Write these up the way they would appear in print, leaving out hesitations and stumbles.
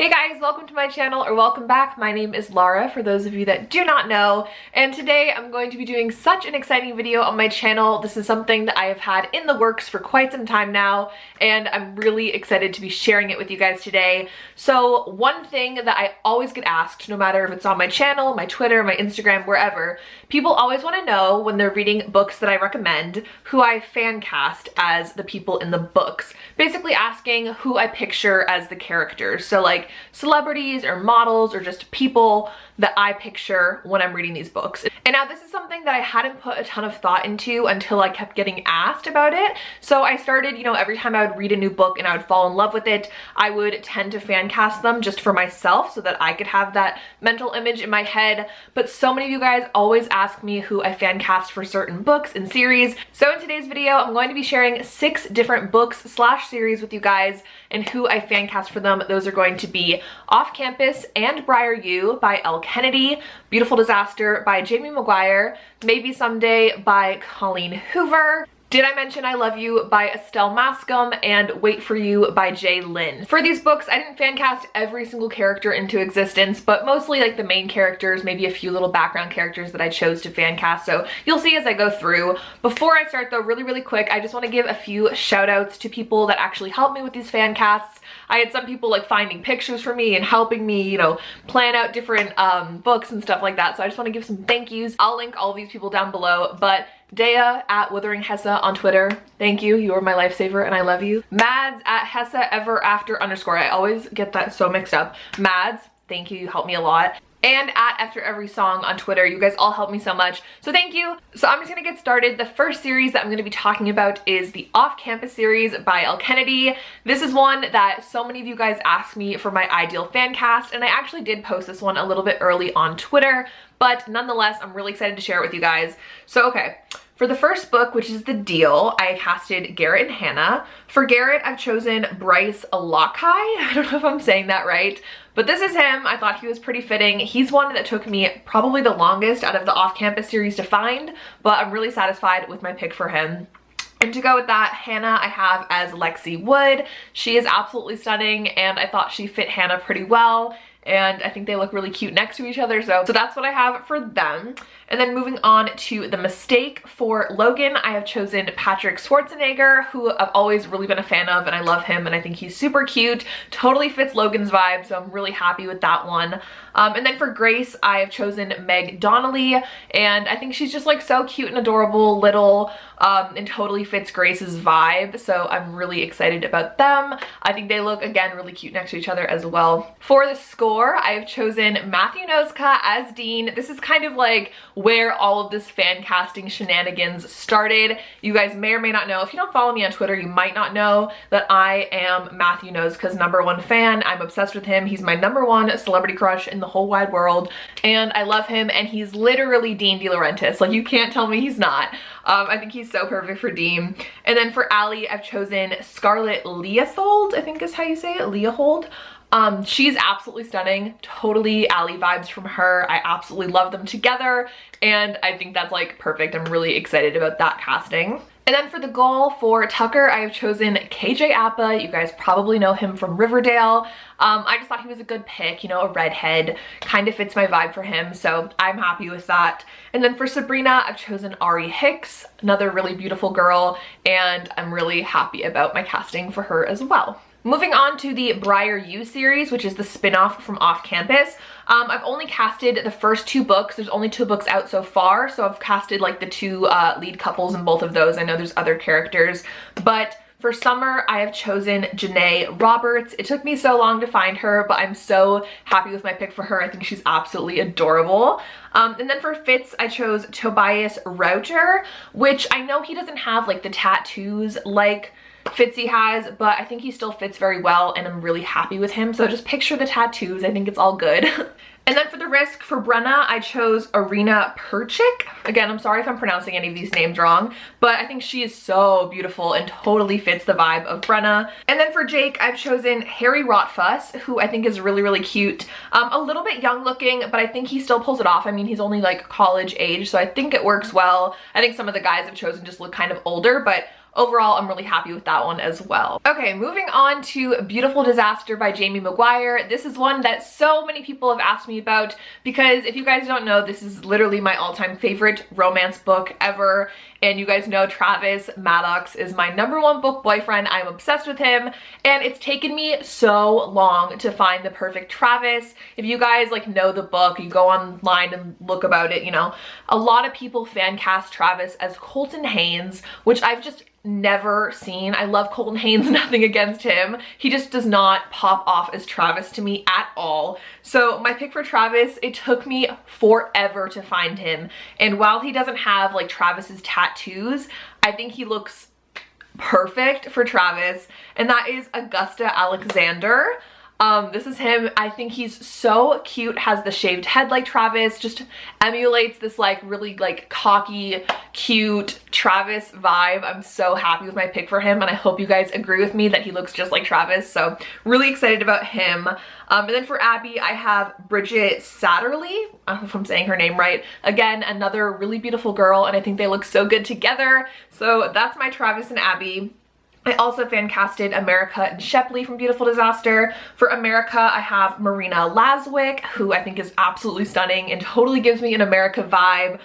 Hey guys, welcome to my channel, or welcome back. My name is Laura, for those of you that do not know, and today I'm going to be doing such an exciting video on my channel. This is something that I have had in the works for quite some time now, and I'm really excited to be sharing it with you guys today. So one thing that I always get asked, no matter if it's on my channel, my Twitter, my Instagram, wherever, people always want to know when they're reading books that I recommend who I fan cast as the people in the books. Basically asking who I picture as the characters. So like celebrities or models or just people that I picture when I'm reading these books. And now this is something that I hadn't put a ton of thought into until I kept getting asked about it. So I started, every time I would read a new book and I would fall in love with it, I would tend to fan cast them just for myself so that I could have that mental image in my head. But so many of you guys always ask me who I fan cast for certain books and series. So in today's video, I'm going to be sharing 6 different books / series with you guys and who I fan cast for them. Those are going to be Off Campus and Briar U by Elle Kennedy, Beautiful Disaster by Jamie Maguire, Maybe Someday by Colleen Hoover, Did I Mention I Love You by Estelle Mascom, and Wait For You by Jay Lynn. For these books, I didn't fan cast every single character into existence, but mostly like the main characters, maybe a few little background characters that I chose to fan cast, so you'll see as I go through. Before I start though, really quick, I just want to give a few shout outs to people that actually helped me with these fan casts. I had some people like finding pictures for me and helping me, plan out different books and stuff like that, so I just want to give some thank yous. I'll link all of these people down below, but Dea at Wuthering Hessa on Twitter, thank you, you are my lifesaver and I love you. Mads at Hessa Ever After _ I always get that so mixed up. Mads, thank you, you helped me a lot. And at After Every Song on Twitter, you guys all help me so much, so thank you. So I'm just gonna get started. The first series that I'm gonna be talking about is the Off Campus series by Elle Kennedy. This is one that so many of you guys asked me for my ideal fan cast, and I actually did post this one a little bit early on Twitter, but nonetheless, I'm really excited to share it with you guys. So okay. For the first book, which is The Deal, I casted Garrett and Hannah. For Garrett, I've chosen Bryce Alakai. I don't know if I'm saying that right, but this is him. I thought he was pretty fitting. He's one that took me probably the longest out of the Off-Campus series to find, but I'm really satisfied with my pick for him. And to go with that, Hannah I have as Lexi Wood. She is absolutely stunning, and I thought she fit Hannah pretty well. And I think they look really cute next to each other, so that's what I have for them. And then moving on to The Mistake, for Logan, I have chosen Patrick Schwarzenegger, who I've always really been a fan of, and I love him, and I think he's super cute. Totally fits Logan's vibe, so I'm really happy with that one. And then for Grace, I have chosen Meg Donnelly, and I think she's just like so cute and adorable, little, and totally fits Grace's vibe, so I'm really excited about them. I think they look, again, really cute next to each other as well. For the score, I have chosen Matthew Noszka as Dean. This is kind of like where all of this fan casting shenanigans started. You guys may or may not know, if you don't follow me on Twitter, you might not know that I am Matthew Noszka's #1 fan. I'm obsessed with him. He's my #1 celebrity crush in the whole wide world, and I love him, and he's literally Dean De Laurentiis. Like, you can't tell me he's not. I think he's so perfect for Dean. And then for Allie, I've chosen Scarlet Leithold, I think is how you say it, Leithold. She's absolutely stunning, totally Allie vibes from her. I absolutely love them together, and I think that's like perfect. I'm really excited about that casting. And then for the goal for Tucker, I have chosen KJ Apa. You guys probably know him from Riverdale. I just thought he was a good pick, a redhead, kind of fits my vibe for him, so I'm happy with that. And then for Sabrina, I've chosen Ari Hicks, another really beautiful girl, and I'm really happy about my casting for her as well. Moving on to the Briar U series, which is the spin-off from Off Campus. I've only casted the first 2 books. There's only 2 books out so far, so I've casted like the 2 lead couples in both of those. I know there's other characters, but for Summer, I have chosen Janae Roberts. It took me so long to find her, but I'm so happy with my pick for her. I think she's absolutely adorable. And then for Fitz, I chose Tobias Reuter, which I know he doesn't have like the tattoos like Fitzy has, but I think he still fits very well, and I'm really happy with him. So just picture the tattoos. I think it's all good. And then for the risk, for Brenna, I chose Arina Perchik. Again, I'm sorry if I'm pronouncing any of these names wrong, but I think she is so beautiful and totally fits the vibe of Brenna. And then for Jake, I've chosen Harry Rotfuss, who I think is really cute. A little bit young looking, but I think he still pulls it off. I mean, he's only like college age, so I think it works well. I think some of the guys I've chosen just look kind of older, but overall, I'm really happy with that one as well. Okay, moving on to Beautiful Disaster by Jamie Maguire. This is one that so many people have asked me about because if you guys don't know, this is literally my all-time favorite romance book ever. And you guys know Travis Maddox is my #1 book boyfriend. I'm obsessed with him, and it's taken me so long to find the perfect Travis. If you guys like know the book, you go online and look about it, you know, a lot of people fan cast Travis as Colton Haynes, which I've just never seen. I love Colton Haynes, nothing against him. He just does not pop off as Travis to me at all. So my pick for Travis, it took me forever to find him. And while he doesn't have like Travis's tattoos, I think he looks perfect for Travis. And that is Augusta Alexander. This is him. I think he's so cute, has the shaved head like Travis, just emulates this like really like cocky, cute Travis vibe. I'm so happy with my pick for him, and I hope you guys agree with me that he looks just like Travis, so really excited about him. And then for Abby, I have Bridget Satterley. I don't know if I'm saying her name right. Again, another really beautiful girl, and I think they look so good together. So that's my Travis and Abby. I also fan casted America and Shepley from Beautiful Disaster. For America, I have Marina Laswick, who I think is absolutely stunning and totally gives me an America vibe.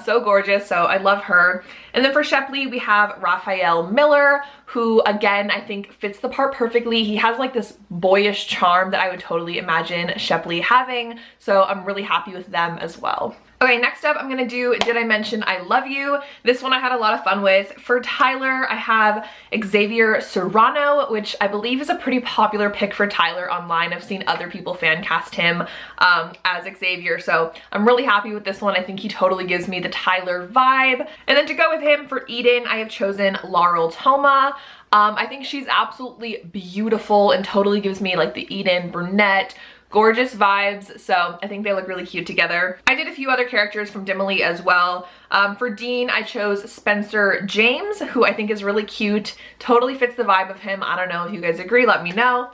So gorgeous, so I love her. And then for Shepley, we have Raphael Miller, who again, I think fits the part perfectly. He has like this boyish charm that I would totally imagine Shepley having, so I'm really happy with them as well. Okay, next up I'm gonna do Did I Mention I Love You? This one I had a lot of fun with. For Tyler, I have Xavier Serrano, which I believe is a pretty popular pick for Tyler online. I've seen other people fan cast him as Xavier, so I'm really happy with this one. I think he totally gives me the Tyler vibe. And then to go with him for Eden, I have chosen Laurel Thoma. I think she's absolutely beautiful and totally gives me like the Eden brunette, gorgeous vibes, so I think they look really cute together. I did a few other characters from DIMILY as well. For Dean, I chose Spencer James, who I think is really cute, totally fits the vibe of him. I don't know if you guys agree, let me know.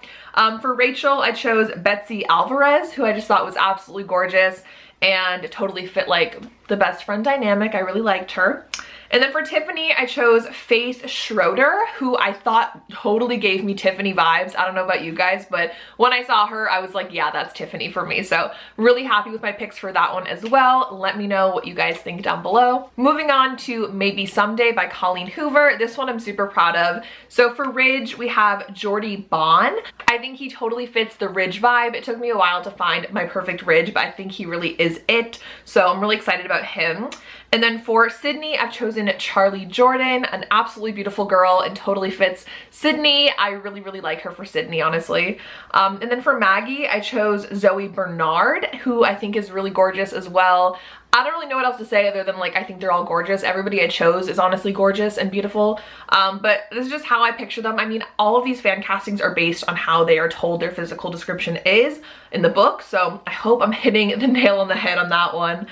For Rachel, I chose Betsy Alvarez, who I just thought was absolutely gorgeous and totally fit like the best friend dynamic. I really liked her. And then for Tifani, I chose Faith Schroder, who I thought totally gave me Tifani vibes. I don't know about you guys, but when I saw her, I was like, yeah, that's Tifani for me. So really happy with my picks for that one as well. Let me know what you guys think down below. Moving on to Maybe Someday by Colleen Hoover. This one I'm super proud of. So for Ridge, we have Jordy Bond. I think he totally fits the Ridge vibe. It took me a while to find my perfect Ridge, but I think he really is it. So I'm really excited about him. And then for Sydney, I've chosen Charlie Jordan, an absolutely beautiful girl and totally fits Sydney. I really, really like her for Sydney, honestly. And then for Maggie, I chose Zoe Barnard, who I think is really gorgeous as well. I don't really know what else to say other than like, I think they're all gorgeous. Everybody I chose is honestly gorgeous and beautiful. But this is just how I picture them. I mean, all of these fan castings are based on how they are told their physical description is in the book. So I hope I'm hitting the nail on the head on that one.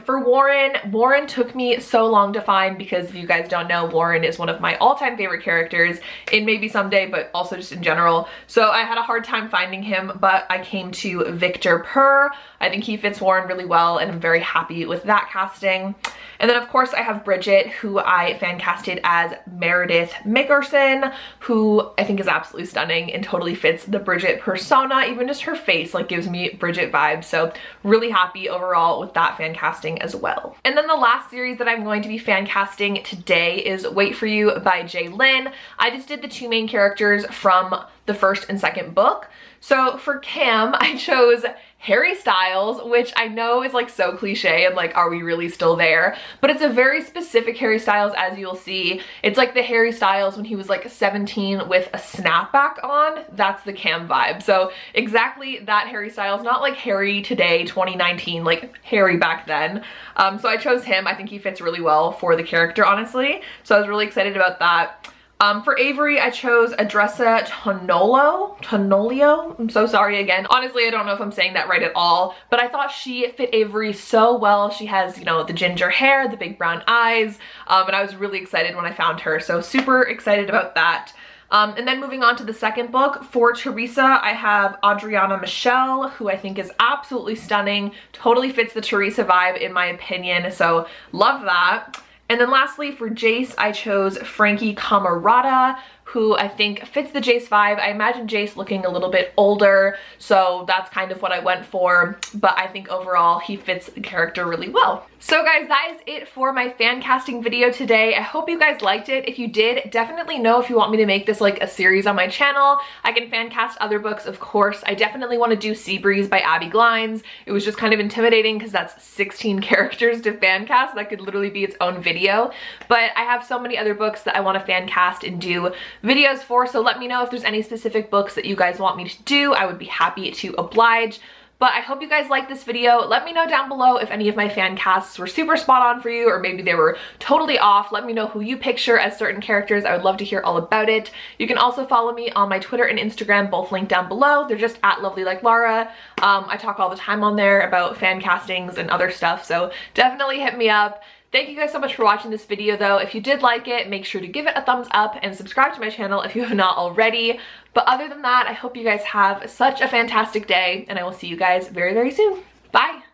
For Warren took me so long to find because if you guys don't know, Warren is one of my all-time favorite characters in Maybe Someday, but also just in general. So I had a hard time finding him, but I came to Victor Purr. I think he fits Warren really well, and I'm very happy with that casting. And then of course I have Bridget, who I fan casted as Meredith Mickerson, who I think is absolutely stunning and totally fits the Bridget persona. Even just her face like gives me Bridget vibes. So really happy overall with that fan casting as well. And then the last series that I'm going to be fan casting today is Wait For You by Jay Lynn. I just did the two main characters from the first and second book. So for Cam, I chose Harry Styles, which I know is like so cliche and like, are we really still there? But it's a very specific Harry Styles, as you'll see. It's like the Harry Styles when he was like 17 with a snapback on. That's the Cam vibe. So exactly that Harry Styles, not like Harry today, 2019, like Harry back then. So I chose him. I think he fits really well for the character, honestly. So I was really excited about that. For Avery, I chose Adressa Tonolio. I'm so sorry again. Honestly, I don't know if I'm saying that right at all, but I thought she fit Avery so well. She has, you know, the ginger hair, the big brown eyes, and I was really excited when I found her. So super excited about that. And then moving on to the second book, for Teresa, I have Adriana Michelle, who I think is absolutely stunning, totally fits the Teresa vibe in my opinion, so love that. And then lastly, for Jace, I chose Frankie Camarada, who I think fits the Jace vibe. I imagine Jace looking a little bit older, so that's kind of what I went for, but I think overall he fits the character really well. So guys, that is it for my fan casting video today. I hope you guys liked it. If you did, definitely know if you want me to make this like a series on my channel. I can fan cast other books, of course. I definitely want to do Seabreeze by Abby Glines. It was just kind of intimidating because that's 16 characters to fan cast. That could literally be its own video, but I have so many other books that I want to fan cast and do videos for, so let me know if there's any specific books that you guys want me to do. I would be happy to oblige. But I hope you guys liked this video. Let me know down below if any of my fan casts were super spot on for you, or maybe they were totally off. Let me know who you picture as certain characters. I would love to hear all about it. You can also follow me on my Twitter and Instagram, both linked down below. They're just at @LovelyLikeLara. I talk all the time on there about fan castings and other stuff, so definitely hit me up. Thank you guys so much for watching this video though. If you did like it, make sure to give it a thumbs up and subscribe to my channel if you have not already. But other than that, I hope you guys have such a fantastic day, and I will see you guys very, very soon. Bye!